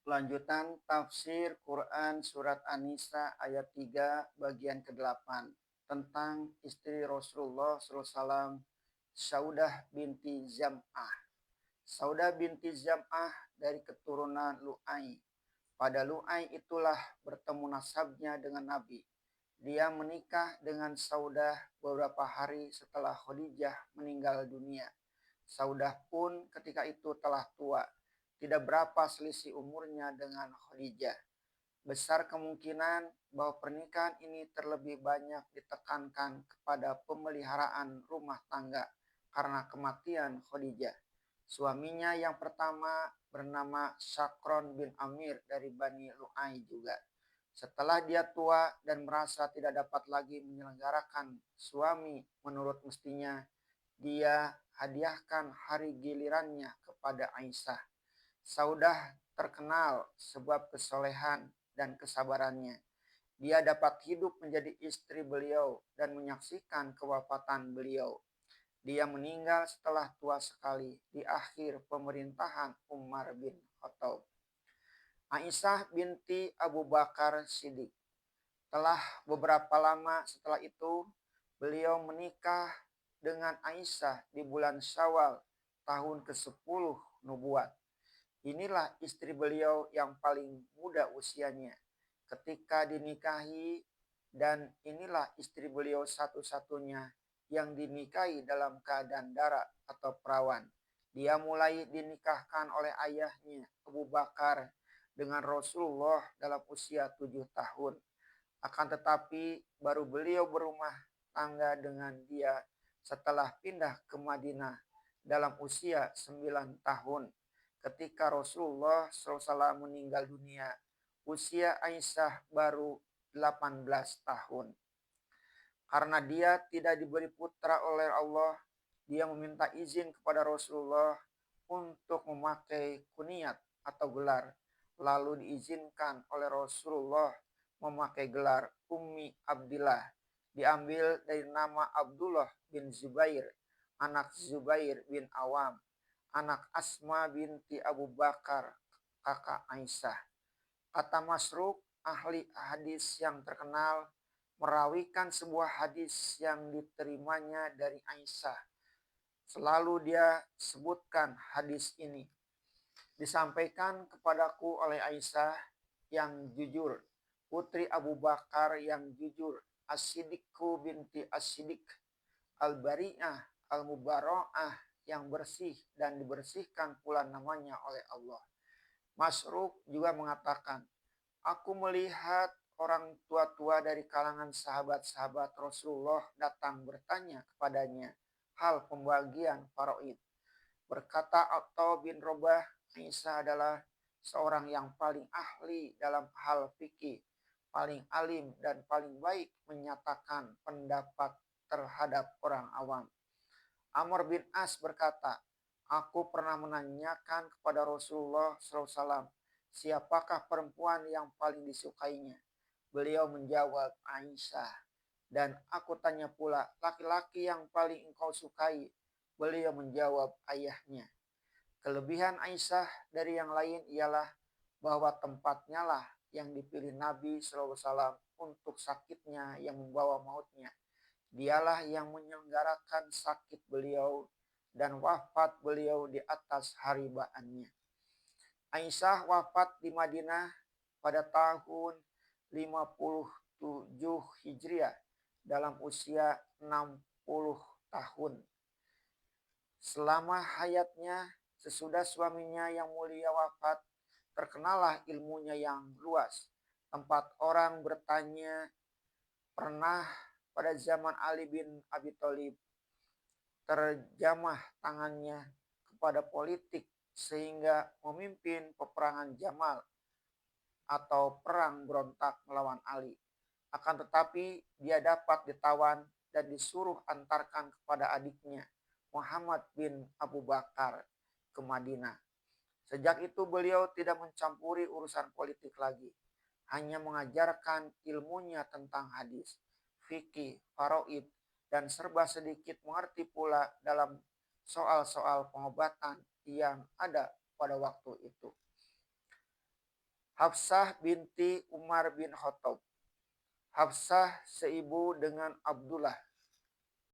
Lanjutan tafsir Quran surat An-Nisa ayat 3 bagian ke-8 tentang istri Rasulullah SAW, Saudah binti Zam'ah. Saudah binti Zam'ah dari keturunan Lu'ai. Pada Lu'ai itulah bertemu nasabnya dengan Nabi. Dia menikah dengan Saudah beberapa hari setelah Khadijah meninggal dunia. Saudah pun ketika itu telah tua. Tidak berapa selisih umurnya dengan Khadijah. Besar kemungkinan bahwa pernikahan ini terlebih banyak ditekankan kepada pemeliharaan rumah tangga karena kematian Khadijah. Suaminya yang pertama bernama Syakron bin Amir dari Bani Lu'ai juga. Setelah dia tua dan merasa tidak dapat lagi menyelenggarakan suami menurut mestinya, dia hadiahkan hari gilirannya kepada Aisyah. Saudah terkenal sebab kesolehan dan kesabarannya. Dia dapat hidup menjadi istri beliau dan menyaksikan kewafatan beliau. Dia meninggal setelah tua sekali di akhir pemerintahan Umar bin Khattab. Aisyah binti Abu Bakar Siddiq. Telah beberapa lama setelah itu, beliau menikah dengan Aisyah di bulan Syawal tahun ke-10 nubuat. Inilah istri beliau yang paling muda usianya ketika dinikahi, dan inilah istri beliau satu-satunya yang dinikahi dalam keadaan dara atau perawan. Dia mulai dinikahkan oleh ayahnya Abu Bakar dengan Rasulullah dalam usia 7 tahun. Akan tetapi baru beliau berumah tangga dengan dia setelah pindah ke Madinah dalam usia 9 tahun. Ketika Rasulullah SAW meninggal dunia, usia Aisyah baru 18 tahun. Karena dia tidak diberi putra oleh Allah, dia meminta izin kepada Rasulullah untuk memakai kunyat atau gelar. Lalu diizinkan oleh Rasulullah memakai gelar Ummi Abdillah. Diambil dari nama Abdullah bin Zubair, anak Zubair bin Awam, anak Asma binti Abu Bakar, kakak Aisyah. Kata Masruq, ahli hadis yang terkenal, merawikan sebuah hadis yang diterimanya dari Aisyah. Selalu dia sebutkan hadis ini. Disampaikan kepadaku oleh Aisyah yang jujur, putri Abu Bakar yang jujur, As-Siddiqu binti As-Siddiq, Al-Bari'ah, Al-Mubara'ah, yang bersih dan dibersihkan pula namanya oleh Allah. Masruq juga mengatakan, aku melihat orang tua-tua dari kalangan sahabat-sahabat Rasulullah datang bertanya kepadanya hal pembagian faraid. Berkata Atha bin Robah, Aisyah adalah seorang yang paling ahli dalam hal fikih, paling alim dan paling baik menyatakan pendapat terhadap orang awam. Amr bin As berkata, aku pernah menanyakan kepada Rasulullah SAW, siapakah perempuan yang paling disukainya? Beliau menjawab, Aisyah. Dan aku tanya pula, laki-laki yang paling engkau sukai? Beliau menjawab, ayahnya. Kelebihan Aisyah dari yang lain ialah bahwa tempatnya lah yang dipilih Nabi SAW untuk sakitnya yang membawa mautnya. Dialah yang menyelenggarakan sakit beliau dan wafat beliau di atas haribaannya. Aisyah wafat di Madinah pada tahun 57 Hijriah dalam usia 60 tahun. Selama hayatnya, sesudah suaminya yang mulia wafat, terkenalah ilmunya yang luas. Tempat orang bertanya, pernah pada zaman Ali bin Abi Thalib terjamah tangannya kepada politik sehingga memimpin peperangan Jamal atau perang berontak melawan Ali. Akan tetapi dia dapat ditawan dan disuruh antarkan kepada adiknya Muhammad bin Abu Bakar ke Madinah. Sejak itu beliau tidak mencampuri urusan politik lagi, hanya mengajarkan ilmunya tentang hadis, fikih, faraid, dan serba sedikit mengerti pula dalam soal-soal pengobatan yang ada pada waktu itu. Hafsah binti Umar bin Khattab. Hafsah seibu dengan Abdullah.